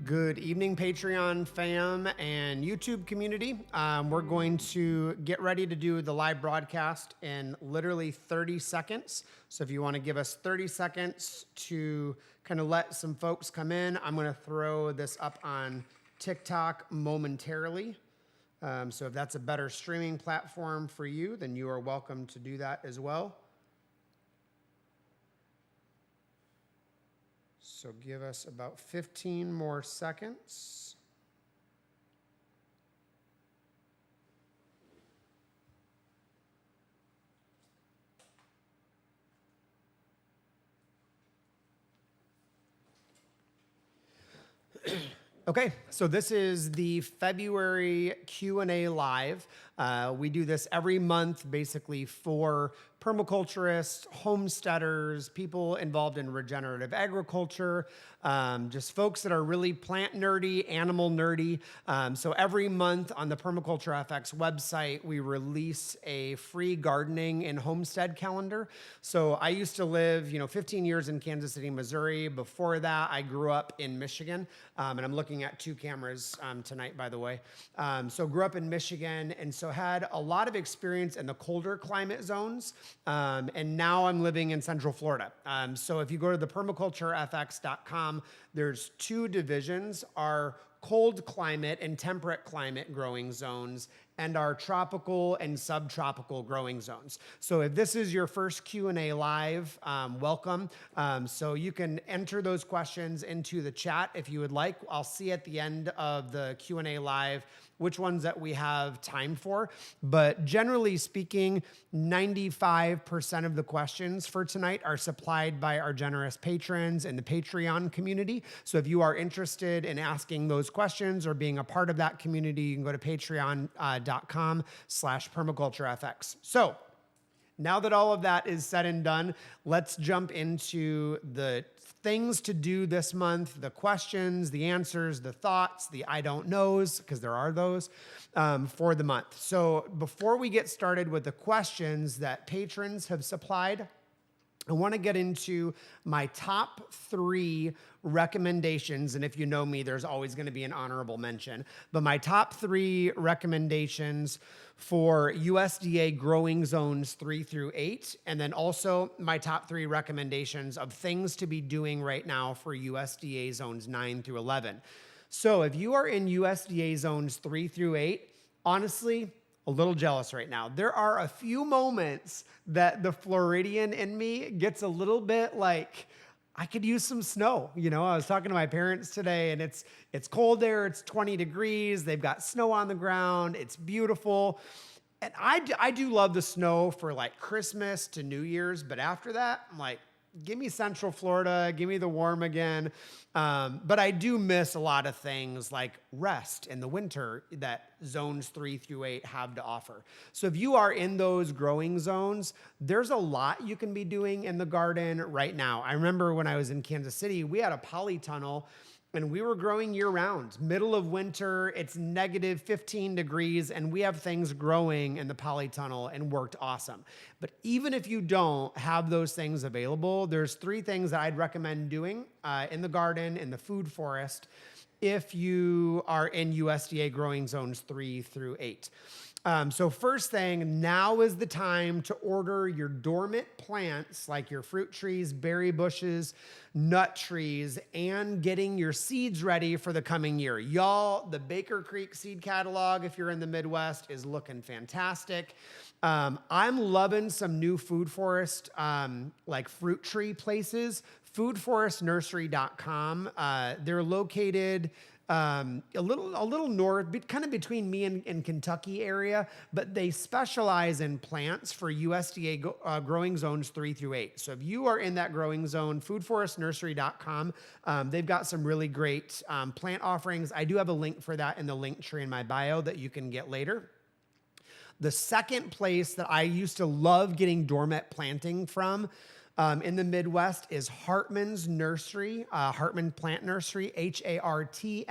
Good evening, Patreon fam and YouTube community. We're going to get ready to do the live broadcast in literally 30 seconds. So if you want to give us 30 seconds to kind of let some folks come in, I'm going to throw this up on TikTok momentarily. So if that's a better streaming platform for you, then you are welcome to do that as well. So give us about 15 more seconds. Okay, so this is the February Q&A live. We do this every month basically for permaculturists, homesteaders, people involved in regenerative agriculture, just folks that are really plant nerdy, animal nerdy. So every month on the Permaculture FX website, we release a free gardening and homestead calendar. So I used to live, 15 years in Kansas City, Missouri. Before that, I grew up in Michigan, and I'm looking at two cameras tonight, by the way. So grew up in Michigan, and so had a lot of experience in the colder climate zones. And now I'm living in Central Florida. So if you go to the permaculturefx.com, there's two divisions: our cold climate and temperate climate growing zones, and our tropical and subtropical growing zones. So if this is your first Q&A live, welcome. So you can enter those questions into the chat if you would like. I'll see at the end of the Q&A live which ones that we have time for. But generally speaking, 95% of the questions for tonight are supplied by our generous patrons in the Patreon community. So if you are interested in asking those questions or being a part of that community, you can go to patreon.com/permaculturefx. So now that all of that is said and done, let's jump into the things to do this month, the questions, the answers, the thoughts, the I don't knows, because there are those, for the month. So before we get started with the questions that patrons have supplied, I want to get into my top 3 recommendations. And if you know me, there's always going to be an honorable mention. But my top 3 recommendations for USDA growing zones 3 through 8. And then also my top 3 recommendations of things to be doing right now for USDA zones 9 through 11. So if you are in USDA zones 3 through 8, honestly, a little jealous right now. There are a few moments that the Floridian in me gets a little bit like, I could use some snow. I was talking to my parents today, and it's cold there. It's 20 degrees. They've got snow on the ground. It's beautiful. And I do love the snow for like Christmas to New Year's. But after that, I'm like, give me Central Florida. Give me the warm again. But I do miss a lot of things like rest in the winter that zones 3 through 8 have to offer. So if you are in those growing zones, there's a lot you can be doing in the garden right now. I remember when I was in Kansas City, we had a polytunnel and we were growing year round. Middle of winter, it's negative 15 degrees, and we have things growing in the polytunnel and worked awesome. But even if you don't have those things available, there's 3 things that I'd recommend doing in the garden, in the food forest, if you are in USDA growing zones 3 through 8. So first thing, now is the time to order your dormant plants like your fruit trees, berry bushes, nut trees, and getting your seeds ready for the coming year. Y'all, the Baker Creek seed catalog, if you're in the Midwest, is looking fantastic. I'm loving some new food forest, like fruit tree places. Foodforestnursery.com. They're located a little north, kind of between me and Kentucky area, but they specialize in plants for USDA growing zones 3 through 8. So if you are in that growing zone, foodforestnursery.com, they've got some really great plant offerings. I do have a link for that in the link tree in my bio that you can get later. The second place that I used to love getting dormant planting from In the Midwest is Hartman's Nursery, Hartman Plant Nursery, Hartmanns.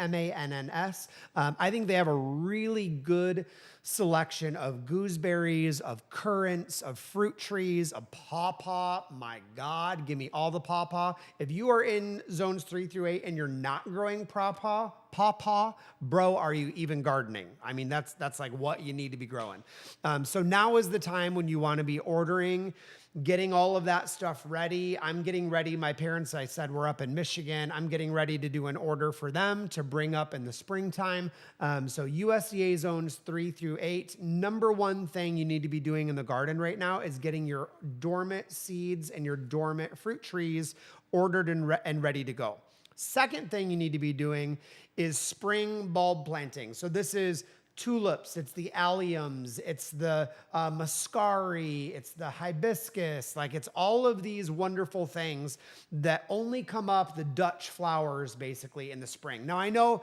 I think they have a really good selection of gooseberries, of currants, of fruit trees, of pawpaw. My God, give me all the pawpaw. If you are in zones 3 through 8 and you're not growing pawpaw, bro, are you even gardening? I mean, that's like what you need to be growing. So now is the time when you want to be ordering, getting all of that stuff ready. I'm getting ready. My parents, I said, we're up in Michigan. I'm getting ready to do an order for them to bring up in the springtime. So USDA zones 3 through 8. Number one thing you need to be doing in the garden right now is getting your dormant seeds and your dormant fruit trees ordered and ready to go. Second thing you need to be doing is spring bulb planting. So this is tulips, it's the alliums, it's the muscari, it's the hibiscus, like it's all of these wonderful things that only come up, the Dutch flowers basically in the spring. Now I know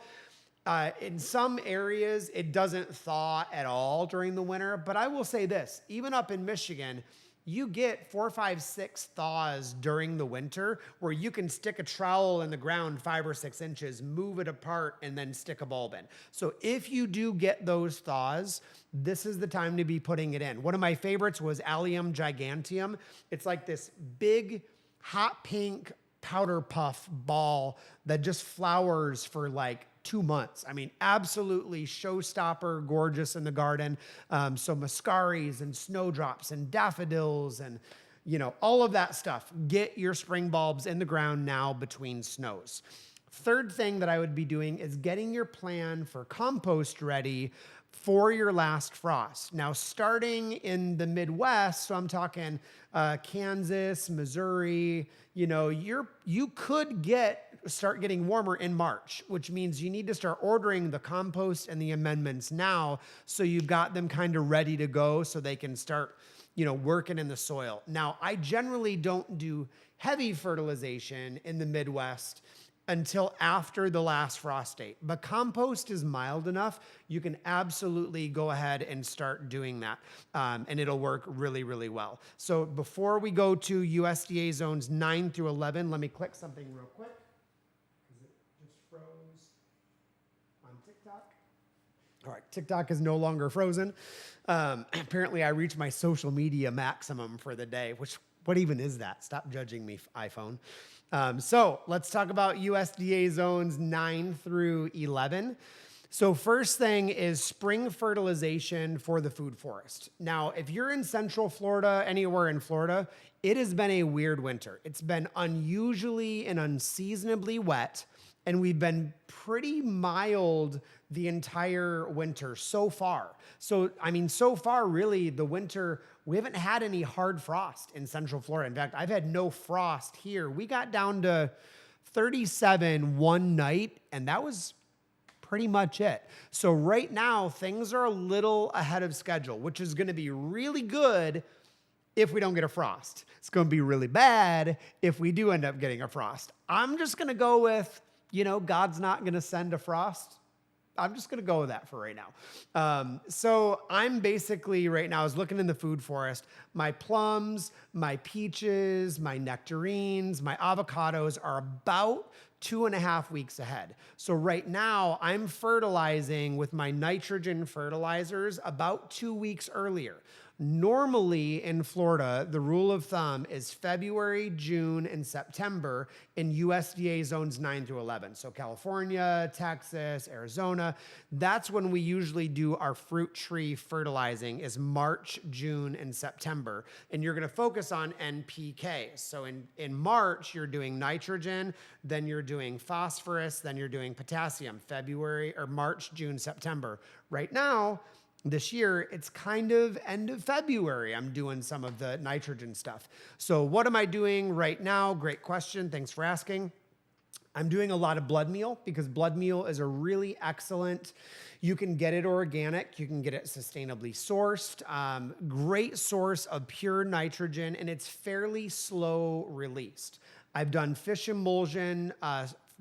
in some areas it doesn't thaw at all during the winter, but I will say this, even up in Michigan, you get 4, 5, 6 thaws during the winter where you can stick a trowel in the ground 5 or 6 inches, move it apart, and then stick a bulb in. So if you do get those thaws, this is the time to be putting it in. One of my favorites was Allium giganteum. It's like this big, hot pink powder puff ball that just flowers for like 2 months. I mean, absolutely showstopper, gorgeous in the garden. So muscaris and snowdrops and daffodils and, you know, all of that stuff. Get your spring bulbs in the ground now between snows. Third thing that I would be doing is getting your plan for compost ready for your last frost. Now, starting in the Midwest, so I'm talking Kansas, Missouri, you know, you could start getting warmer in March, which means you need to start ordering the compost and the amendments now so you've got them kind of ready to go so they can start, you know, working in the soil. Now, I generally don't do heavy fertilization in the Midwest until after the last frost date. But compost is mild enough, you can absolutely go ahead and start doing that. And it'll work really, really well. So before we go to USDA zones 9 through 11, let me click something real quick because it just froze on TikTok. All right, TikTok is no longer frozen. Apparently I reached my social media maximum for the day, which, what even is that? Stop judging me, iPhone. So let's talk about USDA zones 9 through 11. So first thing is spring fertilization for the food forest. Now, if you're in Central Florida, anywhere in Florida, it has been a weird winter. It's been unusually and unseasonably wet, and we've been pretty mild the entire winter so far. So, I mean, so far, really, the winter, we haven't had any hard frost in Central Florida. In fact, I've had no frost here. We got down to 37 one night, and that was pretty much it. So right now, things are a little ahead of schedule, which is going to be really good if we don't get a frost. It's going to be really bad if we do end up getting a frost. I'm just going to go with, you know, God's not going to send a frost. I'm just going to go with that for right now. So I'm basically right now, I was looking in the food forest, my plums, my peaches, my nectarines, my avocados are about 2.5 weeks ahead. So right now I'm fertilizing with my nitrogen fertilizers about 2 weeks earlier. Normally in Florida, the rule of thumb is February, June, and September in USDA zones 9 through 11. So California, Texas, Arizona, that's when we usually do our fruit tree fertilizing is March, June, and September. And you're gonna focus on NPK. So in March, you're doing nitrogen, then you're doing phosphorus, then you're doing potassium, February or March, June, September. Right now, this year, it's kind of end of February. I'm doing some of the nitrogen stuff. So what am I doing right now? Great question. Thanks for asking. I'm doing a lot of blood meal because blood meal is a really excellent, you can get it organic, you can get it sustainably sourced, great source of pure nitrogen, and it's fairly slow released. I've done fish emulsion,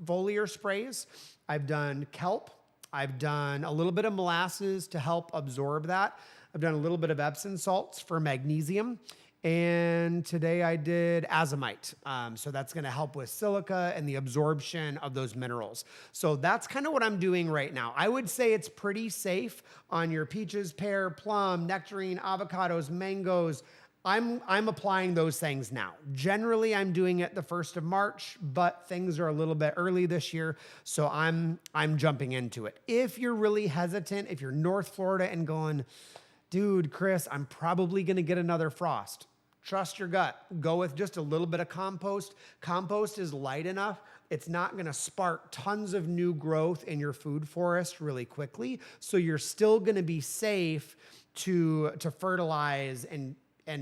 foliar sprays. I've done kelp. I've done a little bit of molasses to help absorb that. I've done a little bit of Epsom salts for magnesium. And today I did azomite. So that's going to help with silica and the absorption of those minerals. So that's kind of what I'm doing right now. I would say it's pretty safe on your peaches, pear, plum, nectarine, avocados, mangoes. I'm applying those things now. Generally, I'm doing it the 1st of March, but things are a little bit early this year, so I'm jumping into it. If you're really hesitant, if you're North Florida and going, dude, Chris, I'm probably gonna get another frost. Trust your gut. Go with just a little bit of compost. Compost is light enough. It's not going to spark tons of new growth in your food forest really quickly. So you're still going to be safe to fertilize and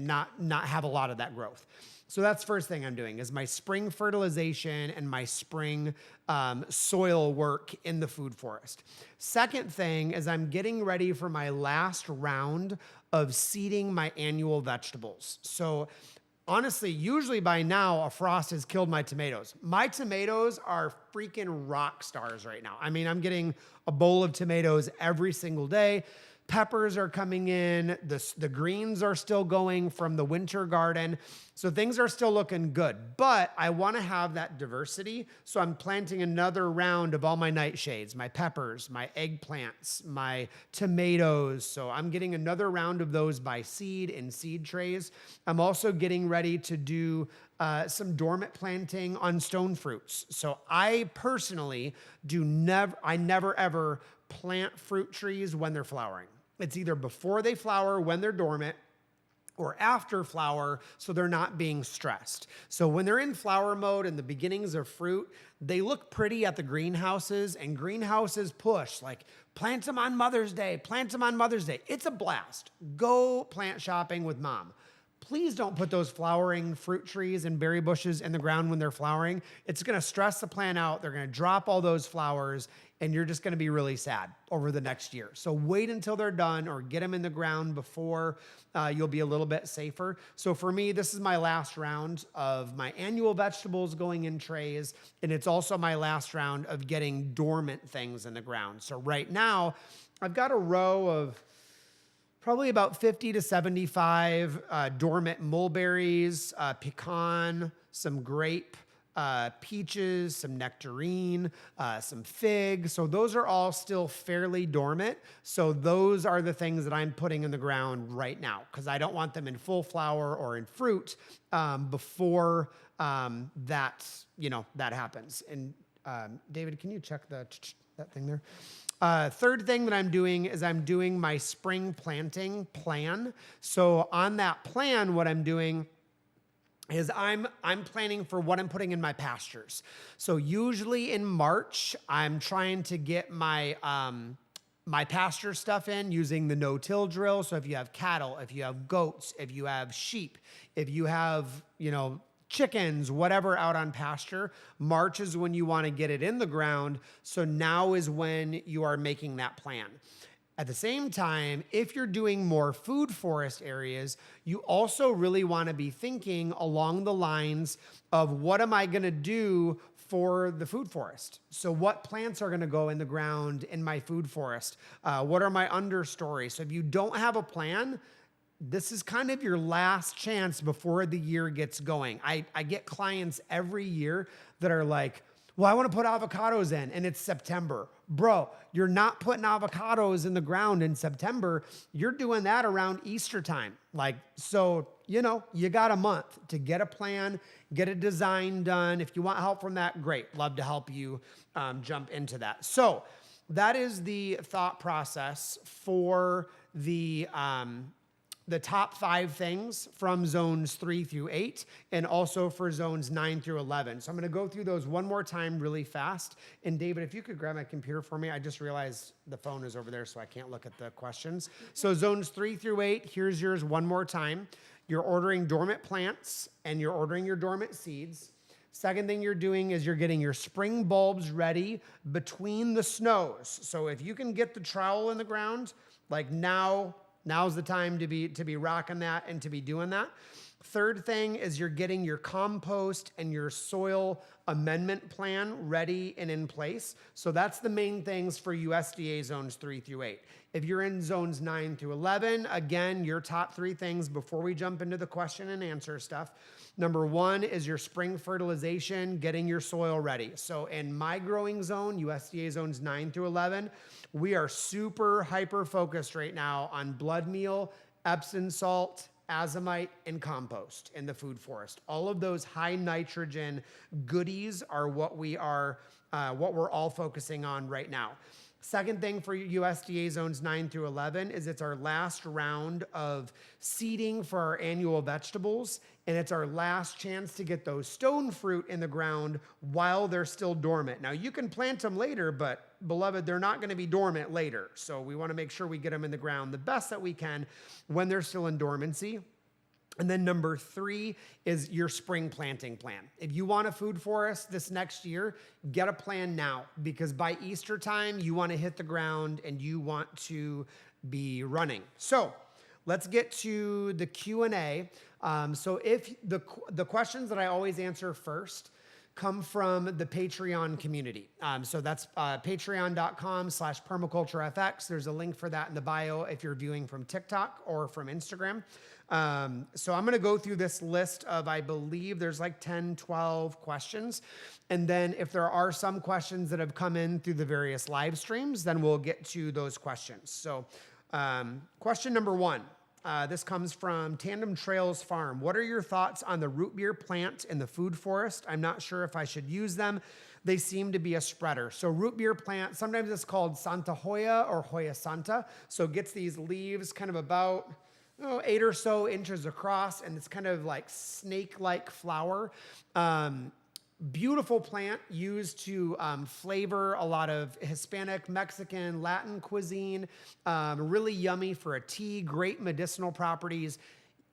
not have a lot of that growth. So that's first thing I'm doing is my spring fertilization and my spring soil work in the food forest. Second thing is I'm getting ready for my last round of seeding my annual vegetables. So honestly, usually by now, a frost has killed my tomatoes. My tomatoes are freaking rock stars right now. I mean, I'm getting a bowl of tomatoes every single day. Peppers are coming in. The greens are still going from the winter garden. So things are still looking good, but I want to have that diversity. So I'm planting another round of all my nightshades, my peppers, my eggplants, my tomatoes. So I'm getting another round of those by seed in seed trays. I'm also getting ready to do some dormant planting on stone fruits. So I personally never ever plant fruit trees when they're flowering. It's either before they flower when they're dormant or after flower, so they're not being stressed. So when they're in flower mode and the beginnings of fruit, they look pretty at the greenhouses, and greenhouses push like plant them on Mother's Day, plant them on Mother's Day. It's a blast. Go plant shopping with mom. Please don't put those flowering fruit trees and berry bushes in the ground when they're flowering. It's going to stress the plant out. They're going to drop all those flowers, and you're just going to be really sad over the next year. So wait until they're done or get them in the ground before you'll be a little bit safer. So for me, this is my last round of my annual vegetables going in trays, and it's also my last round of getting dormant things in the ground. So right now, I've got a row of probably about 50 to 75 dormant mulberries, pecan, some grape, peaches, some nectarine, some fig. So those are all still fairly dormant. So those are the things that I'm putting in the ground right now because I don't want them in full flower or in fruit before that happens. And David, can you check that thing there? Third thing that I'm doing is I'm doing my spring planting plan. So on that plan, what I'm doing is I'm planning for what I'm putting in my pastures. So usually in March, I'm trying to get my my pasture stuff in using the no-till drill. So if you have cattle, if you have goats, if you have sheep, if you have, chickens, whatever out on pasture, March is when you want to get it in the ground. So now is when you are making that plan. At the same time, if you're doing more food forest areas, you also really want to be thinking along the lines of what am I going to do for the food forest? So what plants are going to go in the ground in my food forest? What are my understories? So if you don't have a plan, this is kind of your last chance before the year gets going. I get clients every year that are like, well, I want to put avocados in, and it's September. Bro, you're not putting avocados in the ground in September. You're doing that around Easter time. So, you got a month to get a plan, get a design done. If you want help from that, great. Love to help you jump into that. So that is the thought process for the top 5 things from zones 3 through 8 and also for zones 9 through 11. So I'm going to go through those one more time really fast. And David, if you could grab my computer for me, I just realized the phone is over there, so I can't look at the questions. So zones 3 through 8, here's yours one more time. You're ordering dormant plants and you're ordering your dormant seeds. Second thing you're doing is you're getting your spring bulbs ready between the snows. So if you can get the trowel in the ground, now's the time to be rocking that and to be doing that. Third thing is you're getting your compost and your soil amendment plan ready and in place. So that's the main things for USDA zones 3 through 8. If you're in zones 9 through 11, again, your top 3 things before we jump into the question and answer stuff. Number 1 is your spring fertilization, getting your soil ready. So in my growing zone, USDA zones 9 through 11, we are super hyper focused right now on blood meal, Epsom salt, azomite, and compost in the food forest. All of those high nitrogen goodies are what we're all focusing on right now. Second thing for USDA zones 9 through 11 is it's our last round of seeding for our annual vegetables, and it's our last chance to get those stone fruit in the ground while they're still dormant. Now, you can plant them later, but beloved, they're not going to be dormant later. So we want to make sure we get them in the ground the best that we can when they're still in dormancy. And then number 3 is your spring planting plan. If you want a food forest this next year, get a plan now, because by Easter time, you want to hit the ground and you want to be running. So let's get to the Q&A. So if the questions that I always answer first come from the Patreon community. So that's patreon.com/permaculturefx. There's a link for that in the bio if you're viewing from TikTok or from Instagram. So I'm going to go through this list of, I believe there's like 10, 12 questions. And then if there are some questions that have come in through the various live streams, then we'll get to those questions. So question number 1. This comes from Tandem Trails Farm. What are your thoughts on the root beer plant in the food forest? I'm not sure if I should use them. They seem to be a spreader. So root beer plant, sometimes it's called Santa Hoya or Hoya Santa. So it gets these leaves kind of about 8 or so inches across, and it's kind of like snake-like flower. Beautiful plant used to flavor a lot of Hispanic, Mexican, Latin cuisine. Really yummy for a tea, great medicinal properties.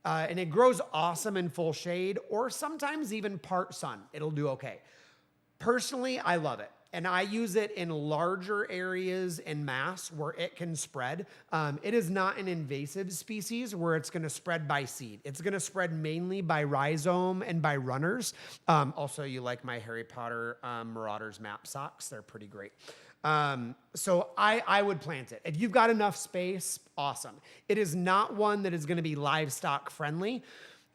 And it grows awesome in full shade, or sometimes even part sun. It'll do okay. Personally, I love it. And I use it in larger areas in mass where it can spread. It is not an invasive species where it's going to spread by seed. It's going to spread mainly by rhizome and by runners. Also, you like my Harry Potter Marauders map socks. They're pretty great. So I would plant it. If you've got enough space, awesome. It is not one that is going to be livestock friendly.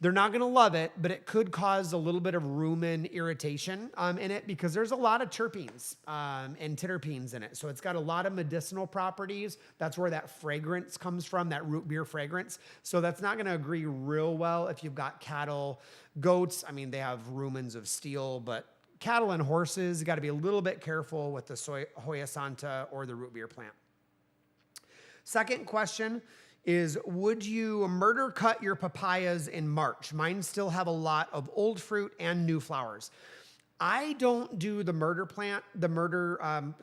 They're not going to love it, but it could cause a little bit of rumen irritation in it, because there's a lot of terpenes and terpenes in it. So it's got a lot of medicinal properties. That's where that fragrance comes from, that root beer fragrance. So that's not going to agree real well if you've got cattle, goats. I mean, they have rumens of steel, but cattle and horses, you got to be a little bit careful with the Hoya Santa or the root beer plant. Second question is, would you murder cut your papayas in March? Mine still have a lot of old fruit and new flowers. I don't do the murder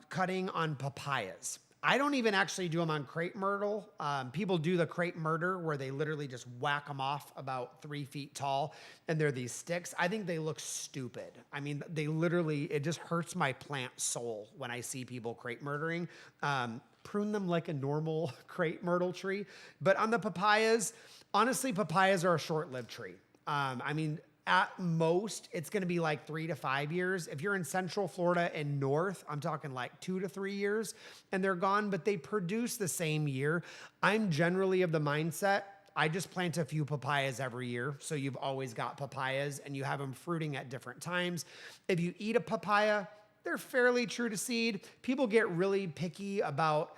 cutting on papayas. I don't even actually do them on crepe myrtle. People do the crepe murder where they literally just whack them off about 3 feet tall, and they're these sticks. I think they look stupid. I mean, it just hurts my plant soul when I see people crepe murdering. Prune them like a normal crepe myrtle tree. But on the papayas, honestly, papayas are a short-lived tree. I mean, at most, it's going to be like 3 to 5 years. If you're in Central Florida and north, I'm talking like 2 to 3 years, and they're gone, but they produce the same year. I'm generally of the mindset, I just plant a few papayas every year, so you've always got papayas, and you have them fruiting at different times. If you eat a papaya, they're fairly true to seed. People get really picky about,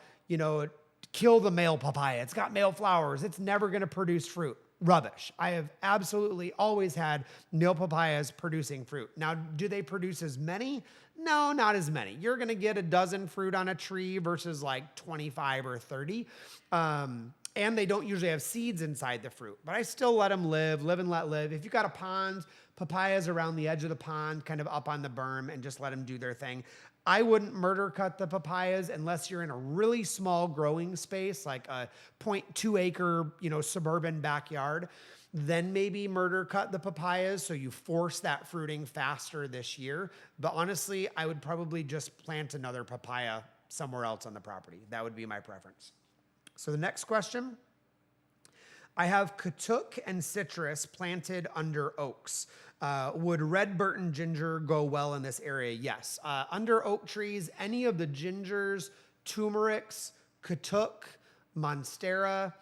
kill the male papaya. It's got male flowers. It's never going to produce fruit. Rubbish. I have absolutely always had male papayas producing fruit. Now, do they produce as many? No, not as many. You're going to get a dozen fruit on a tree versus like 25 or 30. And they don't usually have seeds inside the fruit, but I still let them live and let live. If you've got a pond, papayas around the edge of the pond, kind of up on the berm, and just let them do their thing. I wouldn't murder cut the papayas unless you're in a really small growing space, like a 0.2 acre, suburban backyard. Then maybe murder cut the papayas so you force that fruiting faster this year. But honestly, I would probably just plant another papaya somewhere else on the property. That would be my preference. So the next question, I have Katuk and citrus planted under oaks. Would red Burton ginger go well in this area? Yes. Under oak trees, any of the gingers, turmerics, Katuk, monstera,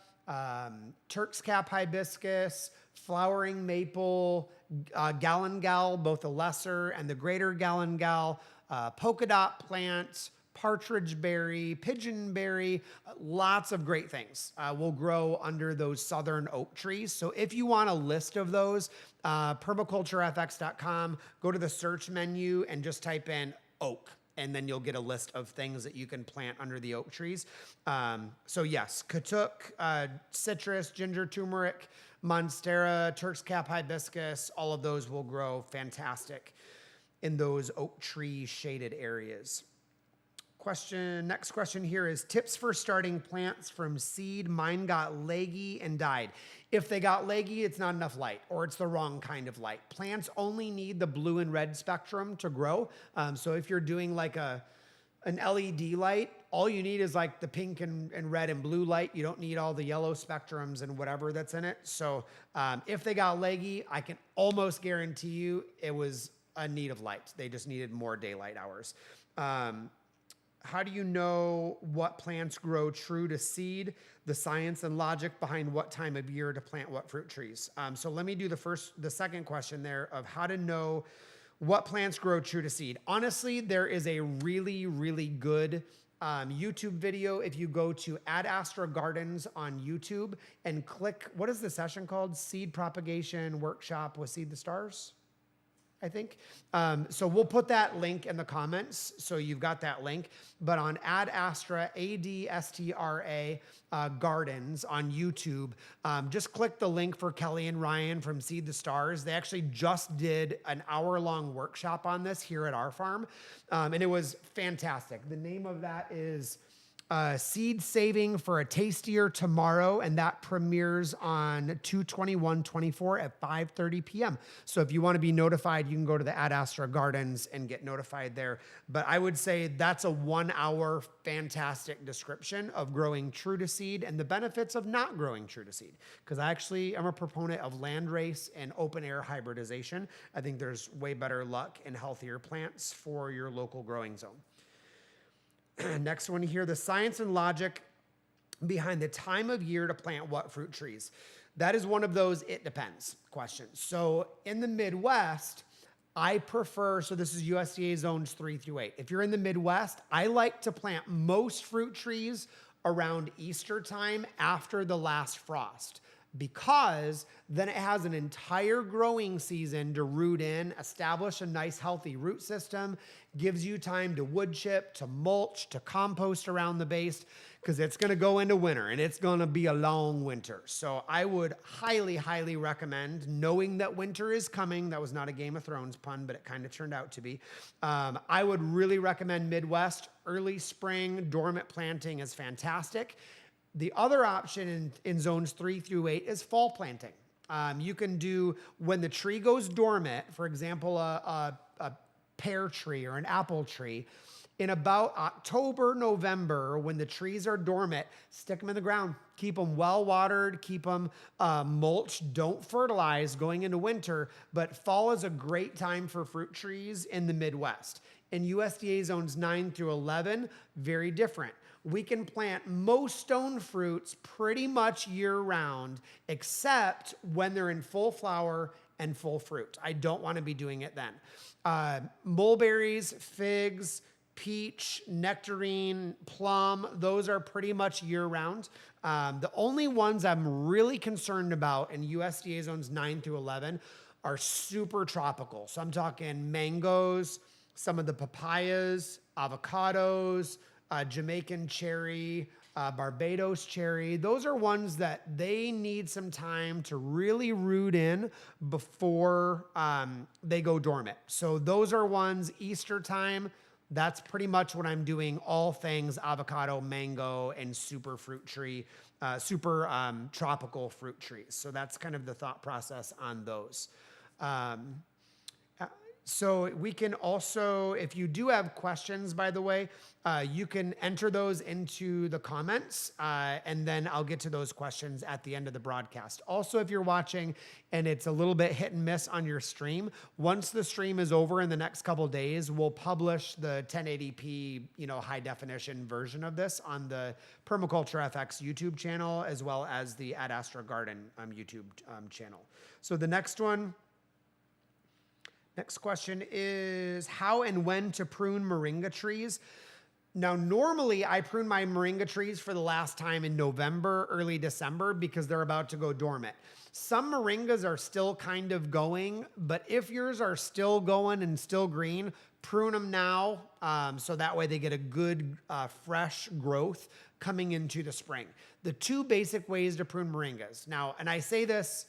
Turk's cap hibiscus, flowering maple, galangal, both the lesser and the greater galangal, polka dot plant, partridge berry, pigeonberry, lots of great things will grow under those southern oak trees. So if you want a list of those, permaculturefx.com, go to the search menu and just type in oak, and then you'll get a list of things that you can plant under the oak trees. So yes, Katuk, citrus, ginger, turmeric, monstera, Turk's cap hibiscus, all of those will grow fantastic in those oak tree shaded areas. Next question here is tips for starting plants from seed. Mine got leggy and died. If they got leggy, it's not enough light, or it's the wrong kind of light. Plants only need the blue and red spectrum to grow. So if you're doing like an LED light, all you need is like the pink and red and blue light. You don't need all the yellow spectrums and whatever that's in it. So if they got leggy, I can almost guarantee you it was a need of light. They just needed more daylight hours. How do you know what plants grow true to seed? The science and logic behind what time of year to plant what fruit trees. So let me do the second question there of how to know what plants grow true to seed. Honestly, there is a really, really good YouTube video. If you go to Ad Astra Gardens on YouTube and click, what is the session called? Seed Propagation Workshop with Seed the Stars, I think. So we'll put that link in the comments, so you've got that link. But on Ad Astra, ADSTRA Gardens on YouTube, just click the link for Kelly and Ryan from Seed the Stars. They actually just did an hour-long workshop on this here at our farm, and it was fantastic. The name of that is Seed Saving for a Tastier Tomorrow, and that premieres on 2/21/24 at 5:30 p.m. So if you want to be notified, you can go to the Ad Astra Gardens and get notified there. But I would say that's a 1 hour fantastic description of growing true to seed and the benefits of not growing true to seed. Because I actually am a proponent of landrace and open air hybridization. I think there's way better luck and healthier plants for your local growing zone. Next one here, the science and logic behind the time of year to plant what fruit trees. That is one of those it depends questions. So in the Midwest, I prefer, so this is USDA zones 3 through 8. If you're in the Midwest, I like to plant most fruit trees around Easter time after the last frost, because then it has an entire growing season to root in, establish a nice healthy root system, gives you time to wood chip, to mulch, to compost around the base, because it's going to go into winter and it's going to be a long winter. So I would highly, highly recommend, knowing that winter is coming. That was not a Game of Thrones pun, but it kind of turned out to be. I would really recommend Midwest. Early spring dormant planting is fantastic. The other option in zones 3 through 8 is fall planting. You can do, when the tree goes dormant, for example, a pear tree or an apple tree, in about October, November, when the trees are dormant, stick them in the ground. Keep them well watered, keep them mulched. Don't fertilize going into winter, but fall is a great time for fruit trees in the Midwest. In USDA zones 9 through 11, very different. We can plant most stone fruits pretty much year round, except when they're in full flower and full fruit. I don't want to be doing it then. Mulberries, figs, peach, nectarine, plum, those are pretty much year round. The only ones I'm really concerned about in USDA zones 9 through 11 are super tropical. So I'm talking mangoes, some of the papayas, avocados, Jamaican cherry, Barbados cherry. Those are ones that they need some time to really root in before they go dormant. So those are ones, Easter time, that's pretty much what I'm doing, all things avocado, mango, and super fruit tree, tropical fruit trees. So that's kind of the thought process on those. So we can also, if you do have questions, by the way, you can enter those into the comments, and then I'll get to those questions at the end of the broadcast. Also, if you're watching and it's a little bit hit and miss on your stream, once the stream is over in the next couple of days, we'll publish the 1080p, high definition version of this on the Permaculture FX YouTube channel, as well as the Ad Astra Garden YouTube channel. So the next question is how and when to prune moringa trees. Now, normally I prune my moringa trees for the last time in November, early December, because they're about to go dormant. Some moringas are still kind of going, but if yours are still going and still green, prune them now, so that way they get a good fresh growth coming into the spring. The two basic ways to prune moringas. Now, and I say this,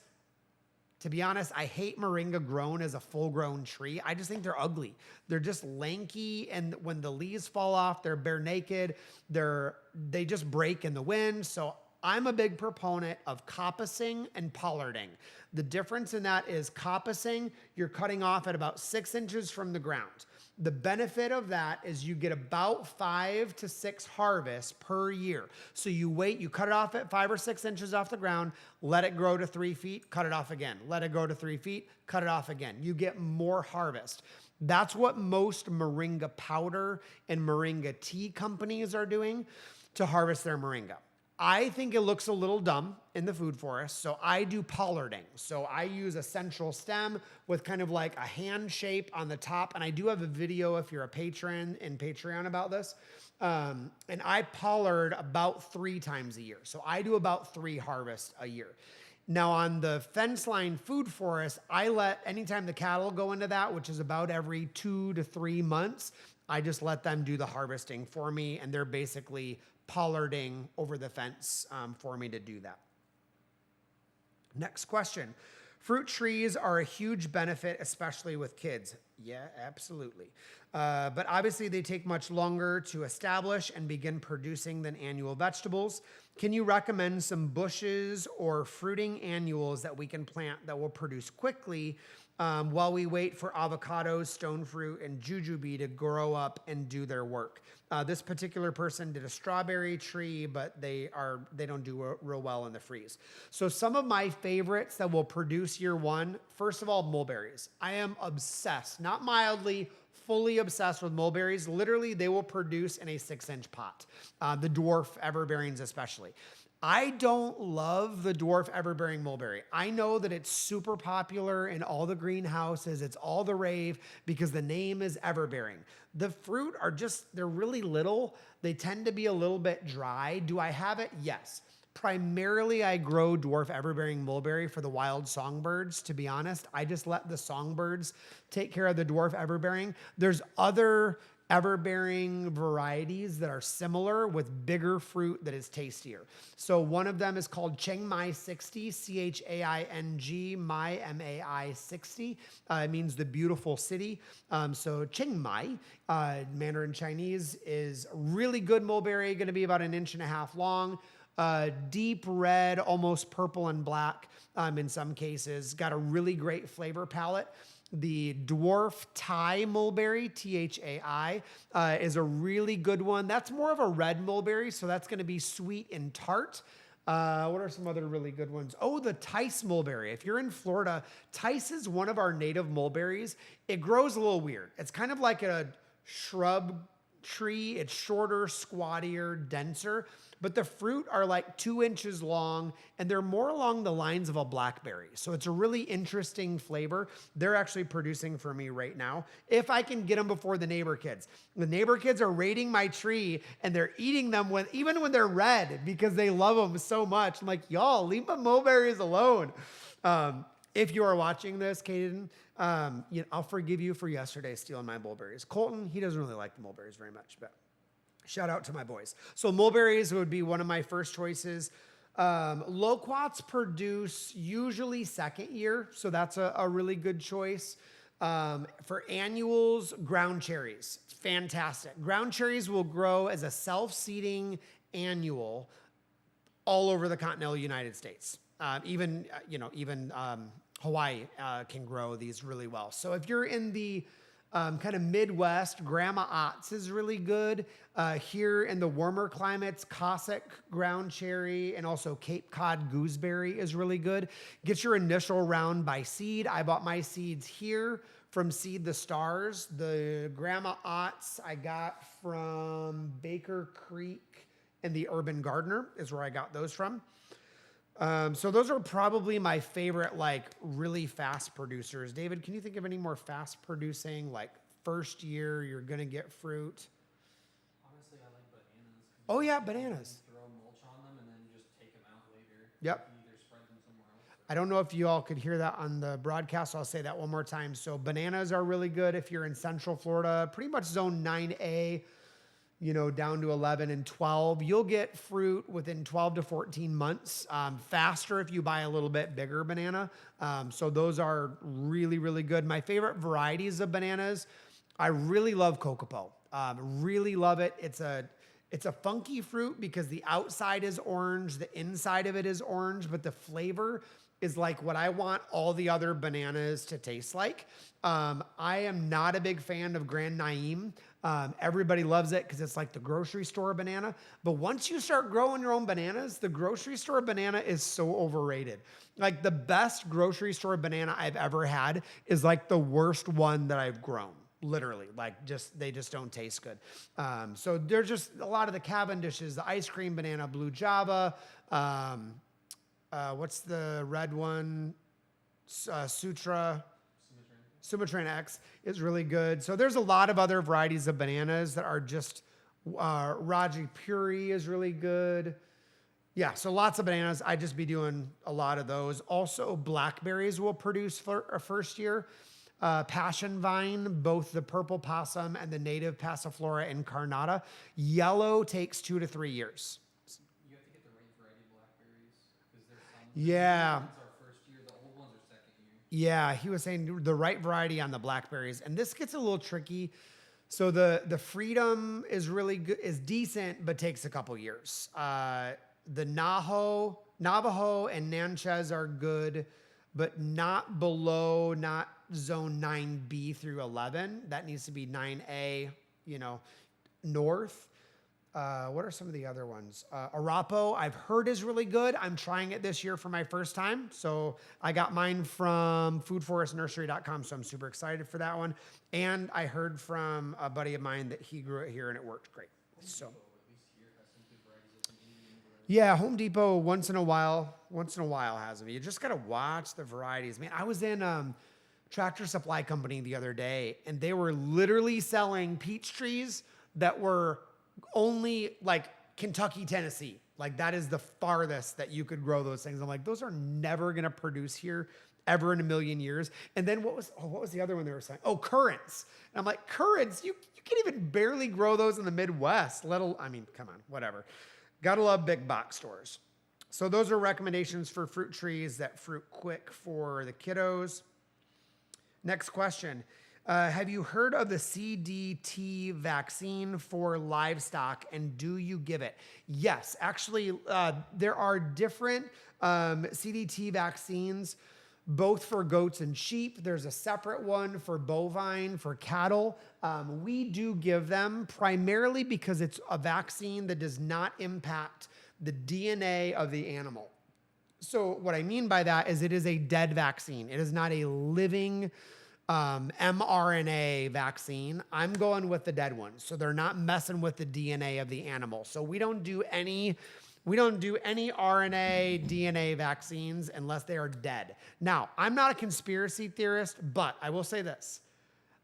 to be honest, I hate moringa grown as a full-grown tree. I just think they're ugly. They're just lanky, and when the leaves fall off, they're bare naked. They just break in the wind. So I'm a big proponent of coppicing and pollarding. The difference in that is coppicing, you're cutting off at about 6 inches from the ground. The benefit of that is you get about 5 to 6 harvests per year. So you cut it off at 5 or 6 inches off the ground, let it grow to 3 feet, cut it off again. Let it grow to 3 feet, cut it off again. You get more harvest. That's what most moringa powder and moringa tea companies are doing to harvest their moringa. I think it looks a little dumb in the food forest, so I do pollarding. So I use a central stem with kind of like a hand shape on the top, and I do have a video if you're a patron in Patreon about this. And I pollard about 3 times a year. So I do about 3 harvests a year. Now on the fence line food forest, anytime the cattle go into that, which is about every 2 to 3 months, I just let them do the harvesting for me, and they're basically pollarding over the fence for me to do that. Next question. Fruit trees are a huge benefit, especially with kids. Yeah, absolutely. But obviously they take much longer to establish and begin producing than annual vegetables. Can you recommend some bushes or fruiting annuals that we can plant that will produce quickly while we wait for avocados, stone fruit, and jujube to grow up and do their work? This particular person did a strawberry tree, but they don't do real well in the freeze. So some of my favorites that will produce year one, first of all, mulberries. I am obsessed, not mildly, fully obsessed with mulberries. Literally, they will produce in a 6-inch pot. The dwarf everbearings especially. I don't love the dwarf everbearing mulberry. I know that it's super popular in all the greenhouses. It's all the rave because the name is everbearing. The fruit they're really little. They tend to be a little bit dry. Do I have it? Yes. Primarily, I grow dwarf everbearing mulberry for the wild songbirds, to be honest. I just let the songbirds take care of the dwarf everbearing. There's other everbearing varieties that are similar with bigger fruit that is tastier. So one of them is called Chiang Mai 60, Chaing, Mai, M-A-I 60. It means the beautiful city. So Chiang Mai, Mandarin Chinese, is really good mulberry, going to be about 1.5 inches long. Deep red, almost purple and black in some cases. Got a really great flavor palette. The dwarf Thai mulberry, Thai, is a really good one. That's more of a red mulberry, so that's going to be sweet and tart. What are some other really good ones? Oh, the Tice mulberry. If you're in Florida, Tice is one of our native mulberries. It grows a little weird. It's kind of like a shrub tree. It's shorter, squattier, denser, but the fruit are like 2 inches long, and they're more along the lines of a blackberry. So it's a really interesting flavor. They're actually producing for me right now, if I can get them before the neighbor kids. The neighbor kids are raiding my tree, and they're eating them even when they're red because they love them so much. I'm like, y'all, leave my mulberries alone. If you are watching this, Caden, I'll forgive you for yesterday stealing my mulberries. Colton, he doesn't really like the mulberries very much, but shout out to my boys. So mulberries would be one of my first choices. Loquats produce usually second year, so that's a really good choice. For annuals, ground cherries. Fantastic. Ground cherries will grow as a self-seeding annual all over the continental United States. Even Hawaii can grow these really well. So if you're in the kind of Midwest, Grandma Ott's is really good. Here in the warmer climates, Cossack ground cherry and also Cape Cod gooseberry is really good. Get your initial round by seed. I bought my seeds here from Seed the Stars. The Grandma Ott's I got from Baker Creek and the Urban Gardener is where I got those from. So those are probably my favorite, like really fast producers. David, can you think of any more fast producing, like first year you're going to get fruit? Honestly, I like bananas. Oh yeah, bananas. Throw mulch on them and then just take them out later. Yep. You either spread them somewhere else. I don't know if you all could hear that on the broadcast. So I'll say that one more time. So bananas are really good if you're in Central Florida, pretty much zone 9A, down to 11 and 12. You'll get fruit within 12 to 14 months, faster if you buy a little bit bigger banana. So those are really, really good. My favorite varieties of bananas, I really love Kokopo. Really love it. It's a funky fruit because the outside is orange, the inside of it is orange, but the flavor is like what I want all the other bananas to taste like. I am not a big fan of Grand Naim. Everybody loves it because it's like the grocery store banana. But once you start growing your own bananas, the grocery store banana is so overrated. Like the best grocery store banana I've ever had is like the worst one that I've grown. Literally, like they just don't taste good. So there's just a lot of the Cavendishes, the ice cream banana, Blue Java. What's the red one? Sumatran X is really good. So there's a lot of other varieties of bananas that are just, Raji Puri is really good. Yeah, so lots of bananas. I just be doing a lot of those. Also, blackberries will produce for a first year. Passion vine, both the purple possum and the native Passiflora incarnata. Yellow takes 2 to 3 years. You have to get the right variety of blackberries because there's some. Yeah. Ones are first year, the old ones are second year. Yeah, he was saying the right variety on the blackberries. And this gets a little tricky. So the Freedom is really good, is decent, but takes a couple years. The Navajo and Natchez are good, but not zone 9B through 11. That needs to be 9A, north. What are some of the other ones? Arapo, I've heard is really good. I'm trying it this year for my first time. So I got mine from foodforestnursery.com. So I'm super excited for that one. And I heard from a buddy of mine that he grew it here and it worked great. So yeah, Home Depot once in a while has them. You just got to watch the varieties. Man, I was in Tractor Supply Company the other day and they were literally selling peach trees that were only like Kentucky, Tennessee. Like that is the farthest that you could grow those things. I'm like, those are never going to produce here ever in a million years. And then what was the other one they were saying? Oh, currants. And I'm like, currants, you can't even barely grow those in the Midwest. Come on, whatever. Gotta love big box stores. So those are recommendations for fruit trees that fruit quick for the kiddos. Next question. Have you heard of the CDT vaccine for livestock and do you give it? Yes, actually, there are different CDT vaccines, both for goats and sheep. There's a separate one for bovine, for cattle. We do give them primarily because it's a vaccine that does not impact the DNA of the animal. So what I mean by that is it is a dead vaccine. It is not a living mRNA vaccine. I'm going with the dead one. So they're not messing with the DNA of the animal. So we don't do any RNA, DNA vaccines unless they are dead. Now, I'm not a conspiracy theorist, but I will say this.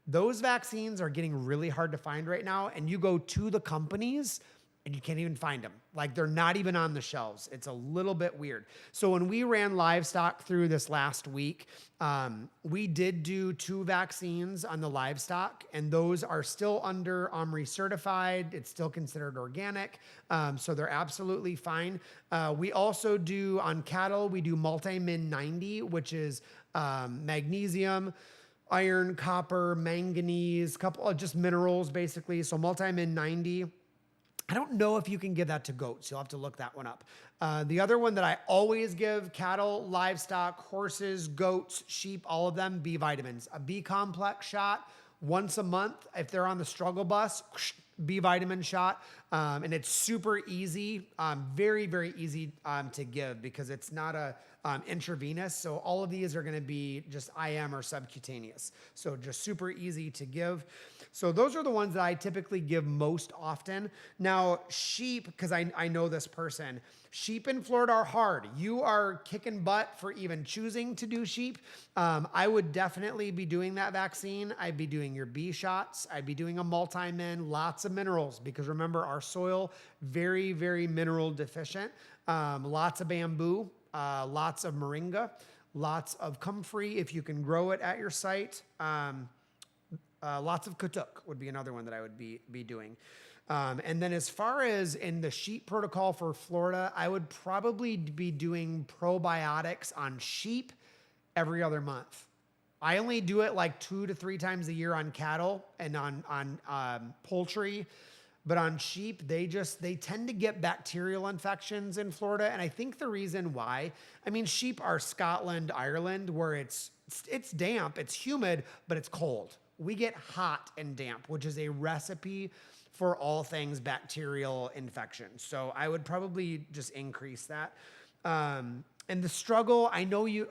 Those vaccines are getting really hard to find right now, and you go to the companies and you can't even find them. Like they're not even on the shelves. It's a little bit weird. So when we ran livestock through this last week, we did do 2 vaccines on the livestock, and those are still under OMRI certified. It's still considered organic. So they're absolutely fine. We also do on cattle, we do Multimin 90, which is magnesium, iron, copper, manganese, couple of just minerals basically. So Multimin 90. I don't know if you can give that to goats. You'll have to look that one up. The other one that I always give cattle, livestock, horses, goats, sheep, all of them, B vitamins. A B complex shot once a month. If they're on the struggle bus, B vitamin shot. And it's super easy, very, very easy to give because it's not a intravenous. So all of these are going to be just IM or subcutaneous. So just super easy to give. So those are the ones that I typically give most often. Now, sheep, because I know this person, sheep in Florida are hard. You are kicking butt for even choosing to do sheep. I would definitely be doing that vaccine. I'd be doing your B shots. I'd be doing a multi-min, lots of minerals, because remember our soil, very, very mineral deficient. Lots of bamboo, lots of moringa, lots of comfrey if you can grow it at your site. Lots of katuk would be another one that I would be doing. And then as far as in the sheep protocol for Florida, I would probably be doing probiotics on sheep every other month. I only do it like 2 to 3 times a year on cattle and on poultry. But on sheep, they tend to get bacterial infections in Florida. And I think the reason why, I mean, sheep are Scotland, Ireland, where it's damp, it's humid, but it's cold. We get hot and damp, which is a recipe for all things bacterial infections. So I would probably just increase that. And the struggle, I know you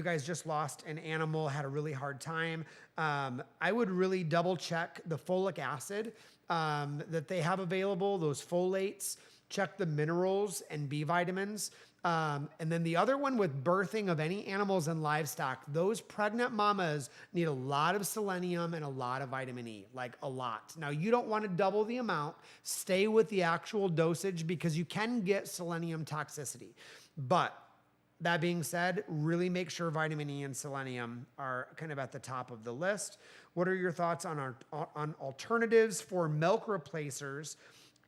guys just lost an animal, had a really hard time. I would really double check the folic acid that they have available, those folates, check the minerals and B vitamins. And then the other one with birthing of any animals and livestock, those pregnant mamas need a lot of selenium and a lot of vitamin E, like a lot. Now, you don't want to double the amount. Stay with the actual dosage because you can get selenium toxicity. But that being said, really make sure vitamin E and selenium are kind of at the top of the list. What are your thoughts on alternatives for milk replacers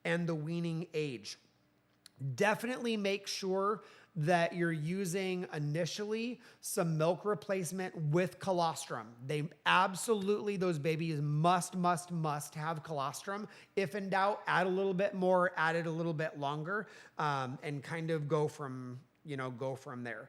and the weaning age? Definitely make sure that you're using initially some milk replacement with colostrum. They absolutely, those babies must have colostrum. If in doubt, add a little bit more, add it a little bit longer, and kind of go from there.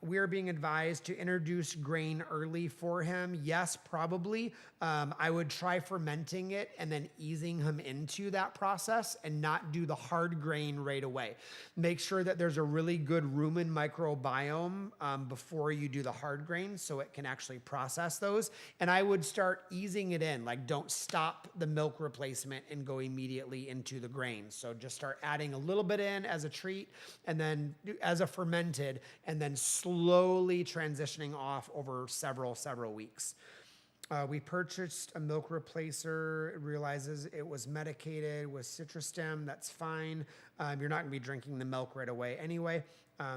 We are being advised to introduce grain early for him. Yes, probably. I would try fermenting it and then easing him into that process and not do the hard grain right away. Make sure that there's a really good rumen microbiome before you do the hard grain so it can actually process those. And I would start easing it in, like don't stop the milk replacement and go immediately into the grain. So just start adding a little bit in as a treat and then as a fermented and then slowly transitioning off over several weeks. We purchased a milk replacer. It realizes it was medicated with Citrustem. That's fine. You're not going to be drinking the milk right away anyway,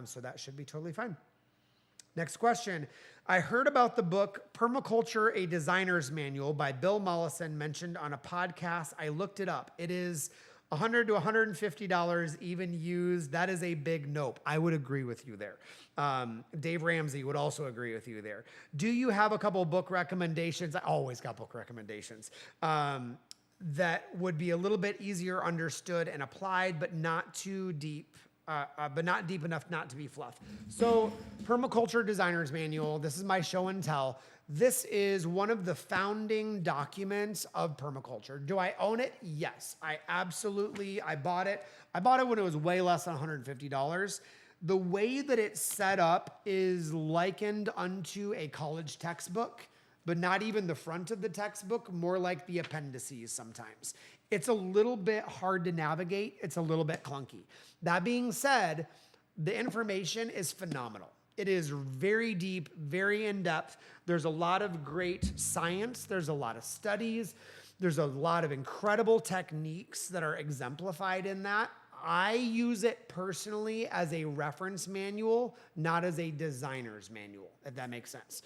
so that should be totally fine. Next question. I heard about the book Permaculture, A Designer's Manual by Bill Mollison mentioned on a podcast. I looked it up. It is $100 to $150 even used. That is a big nope. I would agree with you there. Dave Ramsey would also agree with you there. Do you have a couple book recommendations? I always got book recommendations that would be a little bit easier understood and applied, but not too deep. But not deep enough not to be fluff. So Permaculture Designer's Manual, this is my show and tell. This is one of the founding documents of permaculture. Do I own it? Yes, I bought it. I bought it when it was way less than $150. The way that it's set up is likened unto a college textbook, but not even the front of the textbook, more like the appendices sometimes. It's a little bit hard to navigate. It's a little bit clunky. That being said, the information is phenomenal. It is very deep, very in-depth. There's a lot of great science. There's a lot of studies. There's a lot of incredible techniques that are exemplified in that. I use it personally as a reference manual, not as a designer's manual, if that makes sense.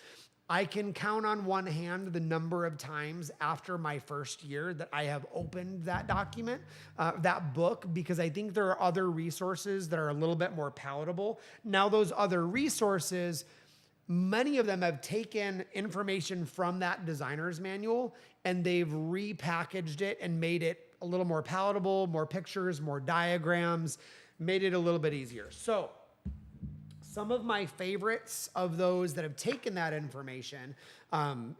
I can count on one hand the number of times after my first year that I have opened that document, that book, because I think there are other resources that are a little bit more palatable. Now, those other resources, many of them have taken information from that designer's manual and they've repackaged it and made it a little more palatable, more pictures, more diagrams, made it a little bit easier. So some of my favorites of those that have taken that information, I'll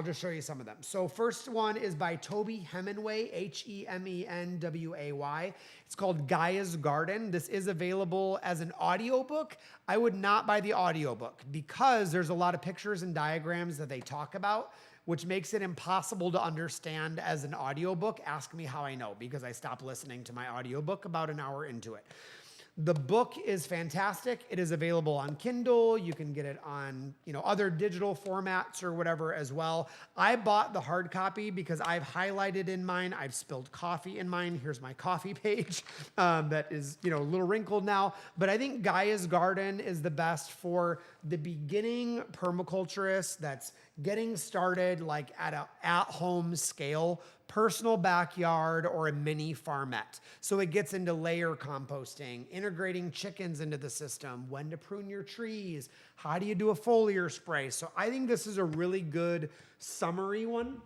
just show you some of them. So first one is by Toby Hemenway, Hemenway. It's called Gaia's Garden. This is available as an audiobook. I would not buy the audiobook because there's a lot of pictures and diagrams that they talk about, which makes it impossible to understand as an audiobook. Ask me how I know, because I stopped listening to my audiobook about an hour into it. The book is fantastic. It is available on Kindle. You can get it on, other digital formats or whatever as well. I bought the hard copy because I've highlighted in mine. I've spilled coffee in mine. Here's my coffee page that is, a little wrinkled now. But I think Gaia's Garden is the best for the beginning permaculturist that's getting started like at a at-home scale, personal backyard, or a mini farmette. So it gets into layer composting, integrating chickens into the system, when to prune your trees, how do you do a foliar spray. So I think this is a really good summary one.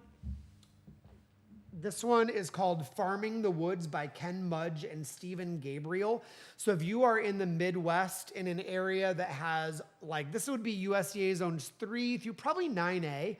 This one is called Farming the Woods by Ken Mudge and Stephen Gabriel. So if you are in the Midwest in an area that has, this would be USDA zones 3 through probably 9A.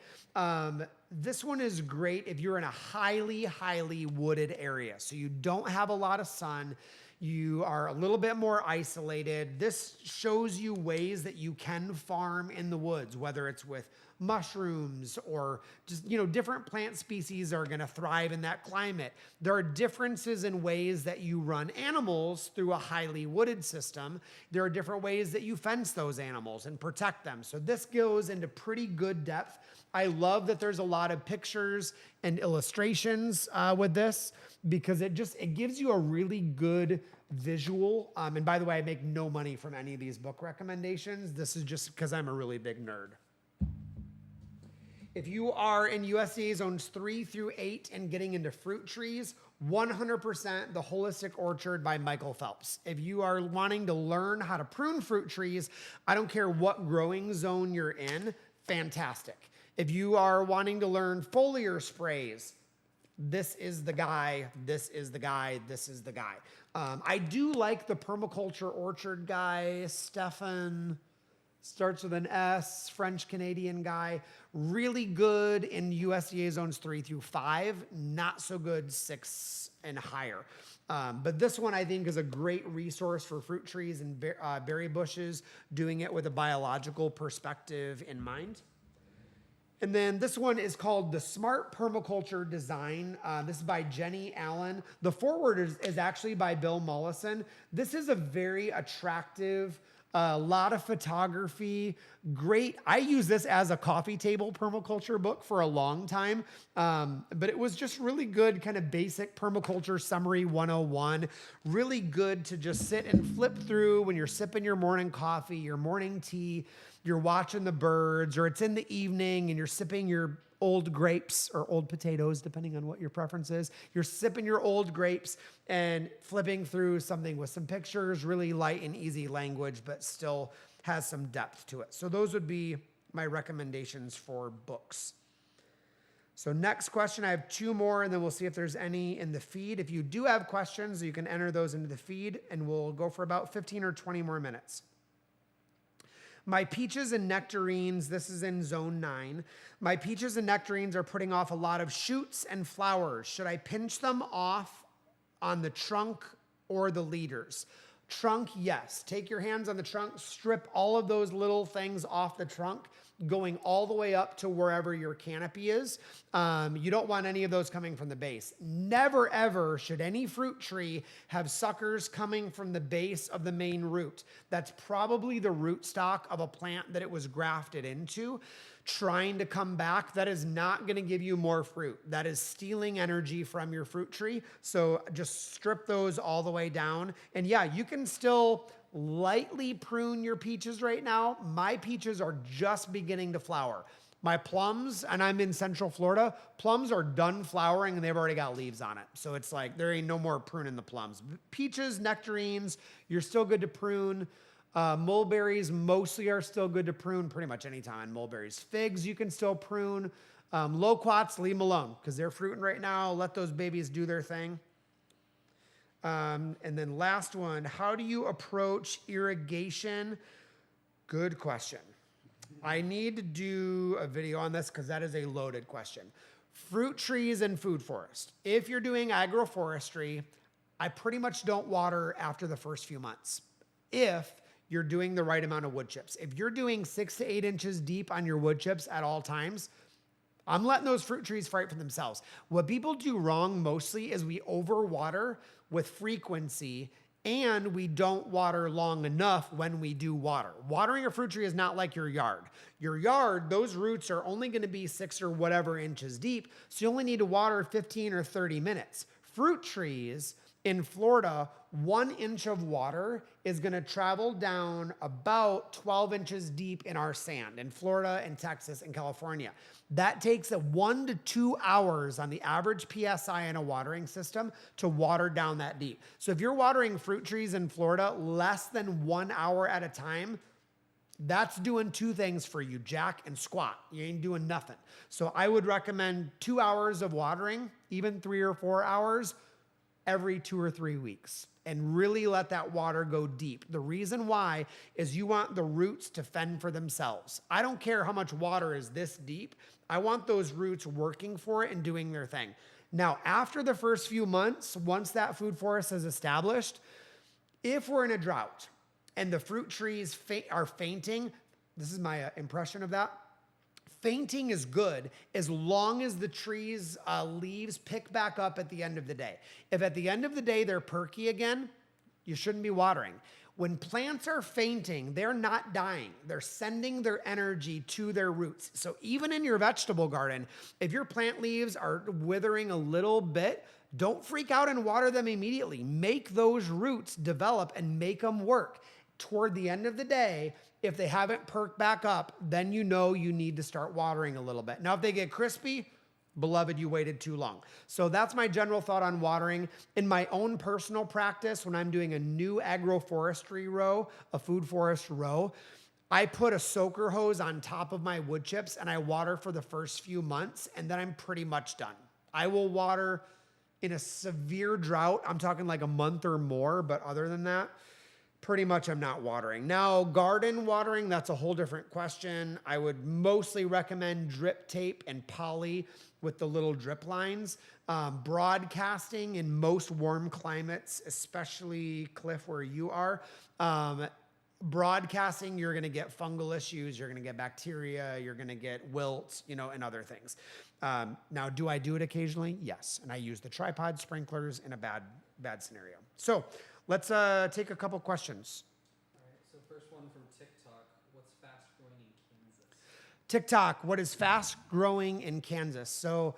This one is great if you're in a highly, highly wooded area. So you don't have a lot of sun. You are a little bit more isolated. This shows you ways that you can farm in the woods, whether it's with mushrooms or just, different plant species are going to thrive in that climate. There are differences in ways that you run animals through a highly wooded system. There are different ways that you fence those animals and protect them. So this goes into pretty good depth. I love that there's a lot of pictures and illustrations with this, because it gives you a really good visual. And by the way, I make no money from any of these book recommendations. This is just because I'm a really big nerd. If you are in USDA zones 3 through 8 and getting into fruit trees, 100% The Holistic Orchard by Michael Phelps. If you are wanting to learn how to prune fruit trees, I don't care what growing zone you're in, fantastic. If you are wanting to learn foliar sprays, this is the guy, this is the guy, this is the guy. I do like the permaculture orchard guy, Stefan, starts with an S, French-Canadian guy. Really good in USDA zones 3 through 5, not so good 6 and higher. But this one I think is a great resource for fruit trees and berry bushes, doing it with a biological perspective in mind. And then this one is called The Smart Permaculture Design. This is by Jenny Allen. The foreword is actually by Bill Mollison. This is a very attractive, a lot of photography, great. I use this as a coffee table permaculture book for a long time, but it was just really good, kind of basic permaculture summary 101. Really good to just sit and flip through when you're sipping your morning coffee, your morning tea, you're watching the birds, or it's in the evening and you're sipping your old grapes or old potatoes, depending on what your preference is. You're sipping your old grapes and flipping through something with some pictures, really light and easy language, but still has some depth to it. So those would be my recommendations for books. So next question, I have 2 more, and then we'll see if there's any in the feed. If you do have questions, you can enter those into the feed, and we'll go for about 15 or 20 more minutes. My peaches and nectarines, this is in zone 9. My peaches and nectarines are putting off a lot of shoots and flowers. Should I pinch them off on the trunk or the leaders? Trunk, yes. Take your hands on the trunk, strip all of those little things off the trunk, going all the way up to wherever your canopy is. You don't want any of those coming from the base. Never, ever should any fruit tree have suckers coming from the base of the main root. That's probably the rootstock of a plant that it was grafted into, trying to come back. That is not going to give you more fruit. That is stealing energy from your fruit tree. So just strip those all the way down. And yeah, you can still lightly prune your peaches right now. My peaches are just beginning to flower. My plums, and I'm in Central Florida, plums are done flowering and they've already got leaves on it. So it's like there ain't no more pruning the plums. Peaches, nectarines, you're still good to prune. Mulberries mostly are still good to prune pretty much anytime. Mulberries, figs, you can still prune. Loquats, leave them alone because they're fruiting right now. Let those babies do their thing. And then last one, how do you approach irrigation? Good question. I need to do a video on this because that is a loaded question. Fruit trees and food forest. If you're doing agroforestry, I pretty much don't water after the first few months. If you're doing the right amount of wood chips. If you're doing 6 to 8 inches deep on your wood chips at all times, I'm letting those fruit trees fight for themselves. What people do wrong mostly is we overwater with frequency and we don't water long enough when we do water. Watering a fruit tree is not like your yard. Your yard, those roots are only going to be 6 or whatever inches deep, so you only need to water 15 or 30 minutes. Fruit trees in Florida, 1 inch of water is going to travel down about 12 inches deep in our sand in Florida and Texas and California. That takes 1 to 2 hours on the average PSI in a watering system to water down that deep. So if you're watering fruit trees in Florida less than 1 hour at a time, that's doing 2 things for you, jack and squat. You ain't doing nothing. So I would recommend 2 hours of watering, even 3 or 4 hours every 2 or 3 weeks, and really let that water go deep. The reason why is you want the roots to fend for themselves. I don't care how much water is this deep. I want those roots working for it and doing their thing. Now, after the first few months, once that food forest is established, if we're in a drought and the fruit trees are fainting, this is my impression of that. Fainting is good as long as the tree's leaves pick back up at the end of the day. If at the end of the day they're perky again, you shouldn't be watering. When plants are fainting, they're not dying. They're sending their energy to their roots. So even in your vegetable garden, if your plant leaves are withering a little bit, don't freak out and water them immediately. Make those roots develop and make them work. Toward the end of the day, if they haven't perked back up, then you know you need to start watering a little bit. Now, if they get crispy, beloved, you waited too long. So that's my general thought on watering. In my own personal practice, when I'm doing a new agroforestry row, a food forest row, I put a soaker hose on top of my wood chips and I water for the first few months, and then I'm pretty much done. I will water in a severe drought. I'm talking like a month or more, but other than that, pretty much I'm not watering. Now, garden watering, that's a whole different question. I would mostly recommend drip tape and poly with the little drip lines. Broadcasting in most warm climates, especially Cliff where you are, broadcasting, you're going to get fungal issues, you're going to get bacteria, you're going to get wilts, and other things. Now, do I do it occasionally? Yes. And I use the tripod sprinklers in a bad scenario. So let's take a couple questions. All right, so first one from TikTok. What's fast growing in Kansas? TikTok, what is fast growing in Kansas? So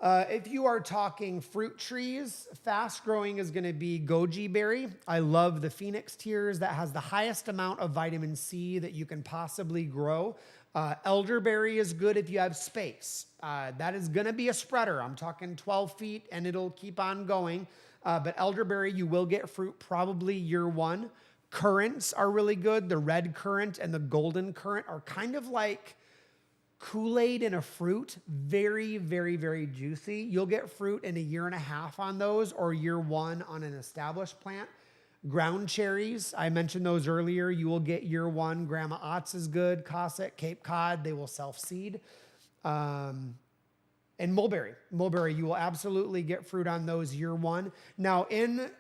if you are talking fruit trees, fast growing is going to be goji berry. I love the Phoenix Tears. That has the highest amount of vitamin C that you can possibly grow. Elderberry is good if you have space. That is going to be a spreader. I'm talking 12 feet and it'll keep on going. But elderberry, you will get fruit probably year 1. Currants are really good. The red currant and the golden currant are kind of like Kool-Aid in a fruit. Very, very, very juicy. You'll get fruit in a 1.5 years on those, or year 1 on an established plant. Ground cherries, I mentioned those earlier. You will get year 1. Grandma Ott's is good. Cossack, Cape Cod, they will self-seed. And mulberry, you will absolutely get fruit on those year 1. Now in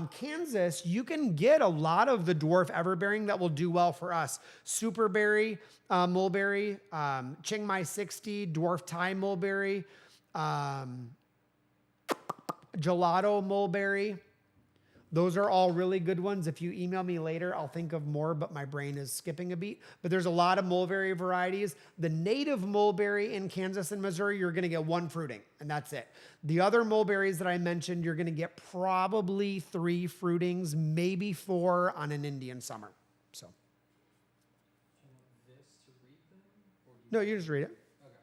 Kansas, you can get a lot of the dwarf everbearing that will do well for us. Superberry, mulberry, Chiang Mai 60, dwarf Thai mulberry, gelato mulberry. Those are all really good ones. If you email me later, I'll think of more, but my brain is skipping a beat. But there's a lot of mulberry varieties. The native mulberry in Kansas and Missouri, you're going to get 1 fruiting, and that's it. The other mulberries that I mentioned, you're going to get probably 3 fruitings, maybe 4 on an Indian summer. So. Do you want this to read them? Or do you No, you just read it. Okay.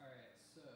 All right, so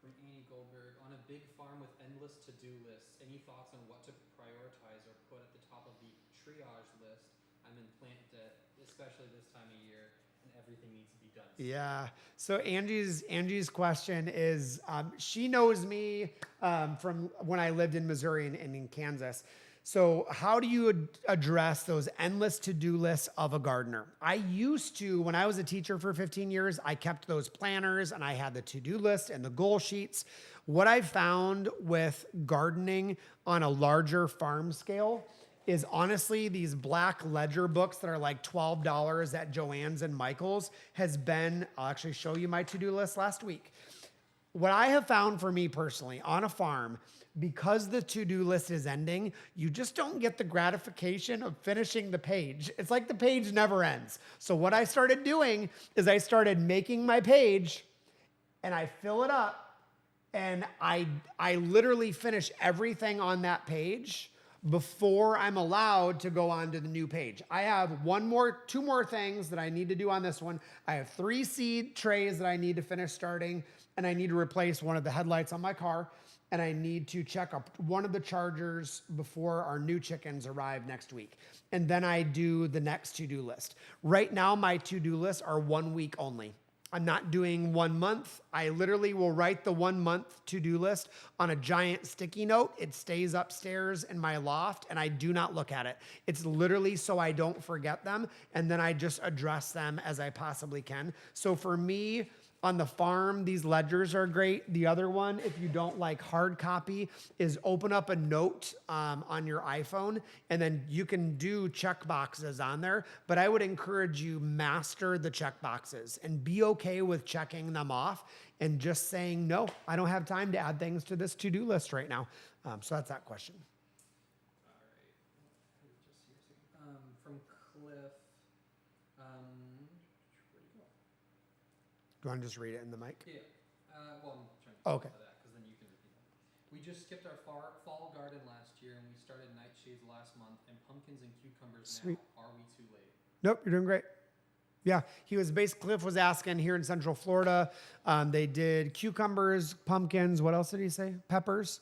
from Annie Goldberg, on a big farm with endless to-do lists, any thoughts on what to prioritize or put at the top of the triage list? I'm in plant debt, especially this time of year. and everything needs to be done. Yeah. So Angie's question is, she knows me from when I lived in Missouri and in Kansas. So how do you address those endless to-do lists of a gardener? I used to, when I was a teacher for 15 years, I kept those planners and I had the to-do list and the goal sheets. What I found with gardening on a larger farm scale is honestly these black ledger books that are like $12 at Joann's and Michael's has been, I'll actually show you my to-do list last week. What I have found for me personally on a farm, because the to-do list is ending, you just don't get the gratification of finishing the page. It's like the page never ends. So what I started doing is I started making my page and I fill it up and I literally finish everything on that page before I'm allowed to go on to the new page. I have two more things that I need to do on this one. I have 3 seed trays that I need to finish starting, and I need to replace one of the headlights on my car, and I need to check up one of the chargers before our new chickens arrive next week. And then I do the next to-do list. Right now, my to-do lists are 1 week only. I'm not doing 1 month. I literally will write the 1 month to-do list on a giant sticky note. It stays upstairs in my loft and I do not look at it. It's literally so I don't forget them. And then I just address them as I possibly can. So for me, on the farm, these ledgers are great. The other one, if you don't like hard copy, is open up a note on your iPhone, and then you can do check boxes on there. But I would encourage you master the check boxes and be okay with checking them off and just saying, no, I don't have time to add things to this to-do list right now. So that's that question. All right. From Cliff. Where'd he go? Do you want to just read it in the mic? Yeah. Well, I'm trying to Okay. to that because then you can repeat them. We just skipped our fall garden last year and we started nightshades last month and pumpkins and cucumbers Sweet. now. Are we too late? Nope, you're doing great. Yeah, Cliff was asking here in Central Florida, they did cucumbers, pumpkins, what else did he say? Peppers?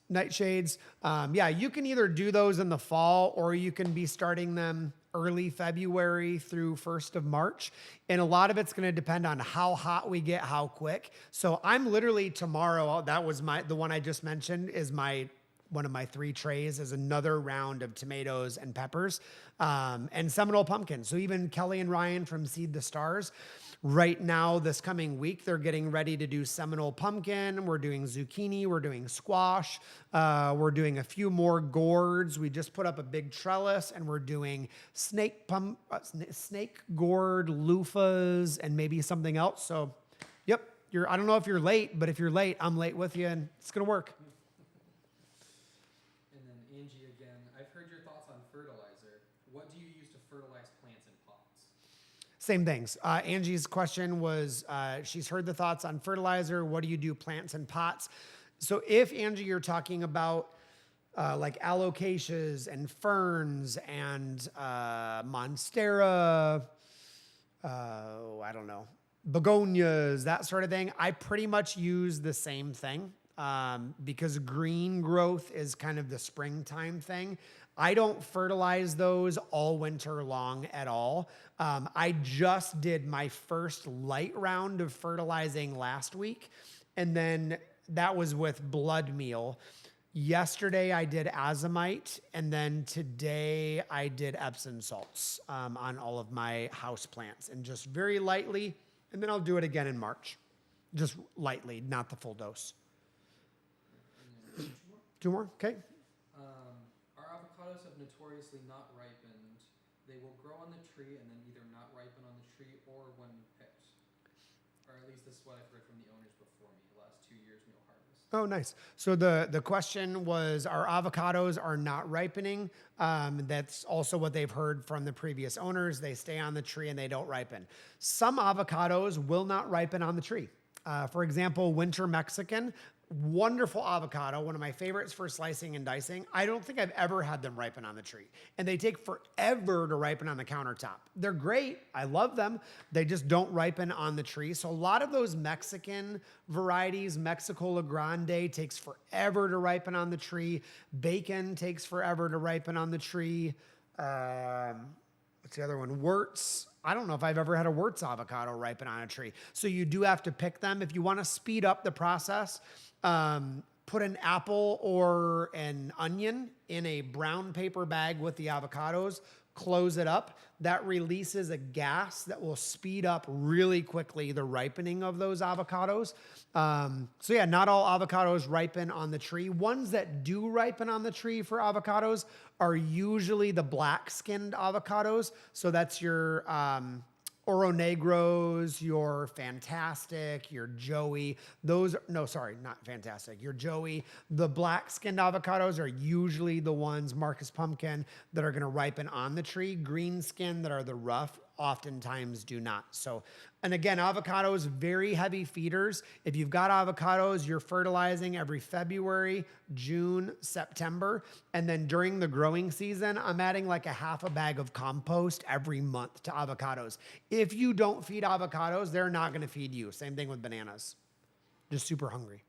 Nightshades. Nightshades. Yeah, you can either do those in the fall or you can be starting them early February through 1st of March. And a lot of it's going to depend on how hot we get, how quick. So I'm literally tomorrow, that was the one I just mentioned is one of my 3 trays is another round of tomatoes and peppers and Seminole pumpkin. So even Kelly and Ryan from Seed the Stars, right now, this coming week, they're getting ready to do Seminole pumpkin. We're doing zucchini. We're doing squash. We're doing a few more gourds. We just put up a big trellis, and we're doing snake gourd loofahs and maybe something else. So, yep, I don't know if you're late, but if you're late, I'm late with you, and it's going to work. And then Angie again. I've heard your thoughts on fertilizer. What do you use to fertilize plants in pots? Same things. Angie's question was, she's heard the thoughts on fertilizer. What do you do plants and pots? So if, Angie, you're talking about like alocasias and ferns and monstera, I don't know, begonias, that sort of thing, I pretty much use the same thing because green growth is kind of the springtime thing. I don't fertilize those all winter long at all. I just did my first light round of fertilizing last week, and then that was with blood meal. Yesterday I did azomite, and then today I did Epsom salts on all of my house plants, and just very lightly, and then I'll do it again in March. Just lightly, not the full dose. 2 more, okay. Our avocados have notoriously not ripened. They will grow on the tree and then either not ripen on the tree or when picked. Or at least this is what I've heard from the owners before me. The last 2 years, no harvest. Oh, nice. So the question was, our avocados are not ripening. That's also what they've heard from the previous owners. They stay on the tree and they don't ripen. Some avocados will not ripen on the tree. For example, Winter Mexican, wonderful avocado, one of my favorites for slicing and dicing. I don't think I've ever had them ripen on the tree. And they take forever to ripen on the countertop. They're great. I love them. They just don't ripen on the tree. So a lot of those Mexican varieties, Mexico La Grande takes forever to ripen on the tree. Bacon takes forever to ripen on the tree. What's the other one? Wurtz. I don't know if I've ever had a Wirtz avocado ripen on a tree. So you do have to pick them. If you want to speed up the process, put an apple or an onion in a brown paper bag with the avocados, close it up. That releases a gas that will speed up really quickly the ripening of those avocados. So yeah, not all avocados ripen on the tree. Ones that do ripen on the tree for avocados are usually the black-skinned avocados. So that's your Oro Negros, your Fantastic, your Joey. Not Fantastic. Your Joey. The black-skinned avocados are usually the ones, Marcus Pumpkin, that are going to ripen on the tree. Green skin that are the rough oftentimes do not. So, and again, avocados, very heavy feeders. If you've got avocados, you're fertilizing every February, June, September. And then during the growing season, I'm adding like a half a bag of compost every month to avocados. If you don't feed avocados, they're not going to feed you. Same thing with bananas. Just super hungry.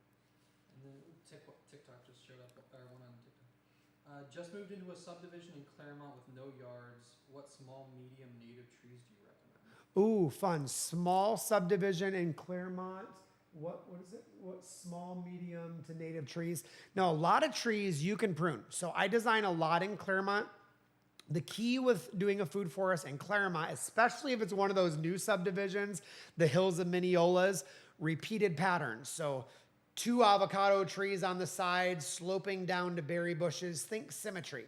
And then TikTok just showed up, or one on TikTok. Just moved into a subdivision in Claremont with no yards. What small, medium, native trees do you recommend? Ooh, fun. Small subdivision in Claremont. What is it? What small, medium to native trees? No, a lot of trees you can prune. So I design a lot in Claremont. The key with doing a food forest in Claremont, especially if it's one of those new subdivisions, the Hills of Mineolas, repeated patterns. So 2 avocado trees on the side, sloping down to berry bushes. Think symmetry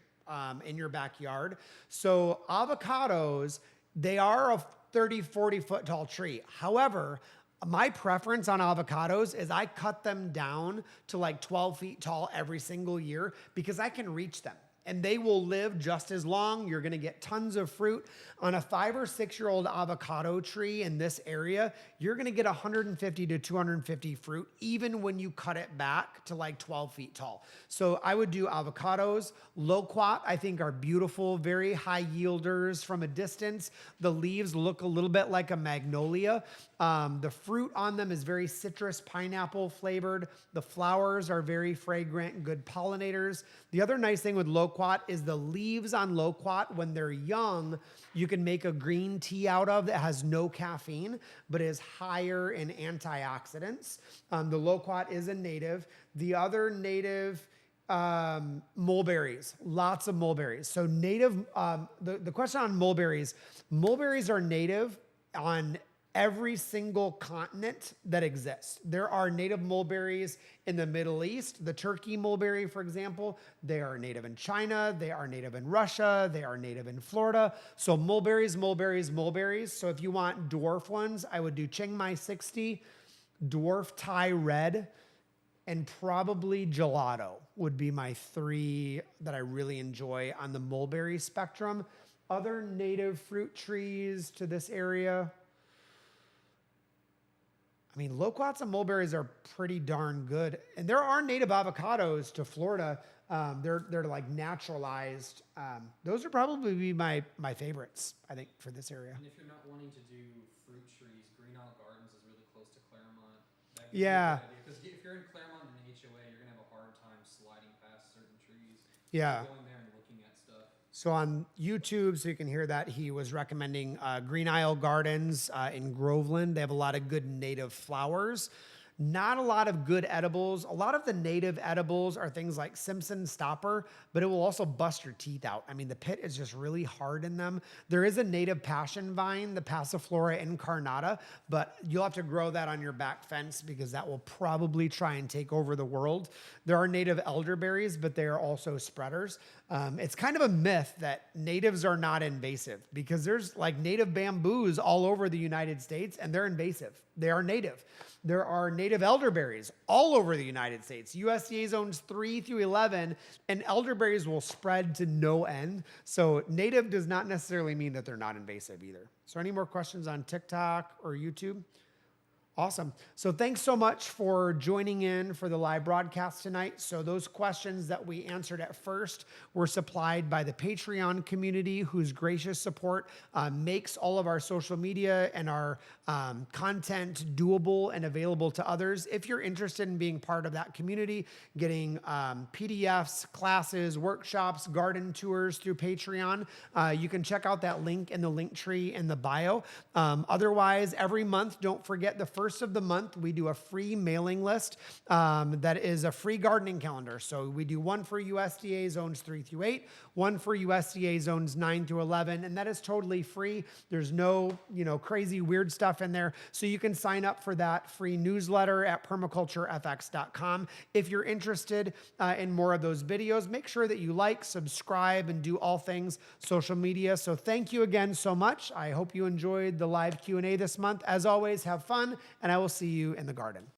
in your backyard. So avocados, they are a 30, 40 foot tall tree. However, my preference on avocados is I cut them down to like 12 feet tall every single year because I can reach them. And they will live just as long. You're going to get tons of fruit. On a 5 or 6 year old avocado tree in this area, you're going to get 150 to 250 fruit, even when you cut it back to like 12 feet tall. So I would do avocados. Loquat, I think, are beautiful, very high yielders from a distance. The leaves look a little bit like a magnolia. The fruit on them is very citrus, pineapple flavored. The flowers are very fragrant, good pollinators. The other nice thing with loquat is the leaves on loquat, when they're young, you can make a green tea out of that has no caffeine, but is higher in antioxidants. The loquat is a native. The other native, mulberries, lots of mulberries. So native, the question on mulberries are native on every single continent that exists. There are native mulberries in the Middle East. The Turkey mulberry, for example, they are native in China. They are native in Russia. They are native in Florida. So mulberries. So if you want dwarf ones, I would do Chiang Mai 60, dwarf Thai red, and probably gelato would be my 3 that I really enjoy on the mulberry spectrum. Other native fruit trees to this area, I mean, loquats and mulberries are pretty darn good. And there are native avocados to Florida. They're like naturalized. Those would probably be my favorites, I think, for this area. And if you're not wanting to do fruit trees, Green Isle Gardens is really close to Claremont. Yeah. Because if you're in Claremont in an HOA, you're going to have a hard time sliding past certain trees. Yeah. Going there and looking at stuff. So on YouTube, so you can hear that, he was recommending Green Isle Gardens in Groveland. They have a lot of good native flowers. Not a lot of good edibles. A lot of the native edibles are things like Simpson Stopper, but it will also bust your teeth out. I mean, the pit is just really hard in them. There is a native passion vine, the Passiflora incarnata, but you'll have to grow that on your back fence because that will probably try and take over the world. There are native elderberries, but they are also spreaders. It's kind of a myth that natives are not invasive because there's like native bamboos all over the United States and they're invasive. They are native. There are native elderberries all over the United States. USDA zones 3 through 11, and elderberries will spread to no end. So native does not necessarily mean that they're not invasive either. So any more questions on TikTok or YouTube? Awesome. So thanks so much for joining in for the live broadcast tonight. So those questions that we answered at first were supplied by the Patreon community, whose gracious support makes all of our social media and our content doable and available to others. If you're interested in being part of that community, getting PDFs, classes, workshops, garden tours through Patreon, you can check out that link in the link tree in the bio. Otherwise, every month, don't forget the first of the month, we do a free mailing list that is a free gardening calendar. So we do one for USDA zones 3 through 8, one for USDA zones 9 through 11, and that is totally free. There's no, crazy weird stuff in there. So you can sign up for that free newsletter at permaculturefx.com. If you're interested in more of those videos, make sure that you like, subscribe, and do all things social media. So thank you again so much. I hope you enjoyed the live Q&A this month. As always, have fun, and I will see you in the garden.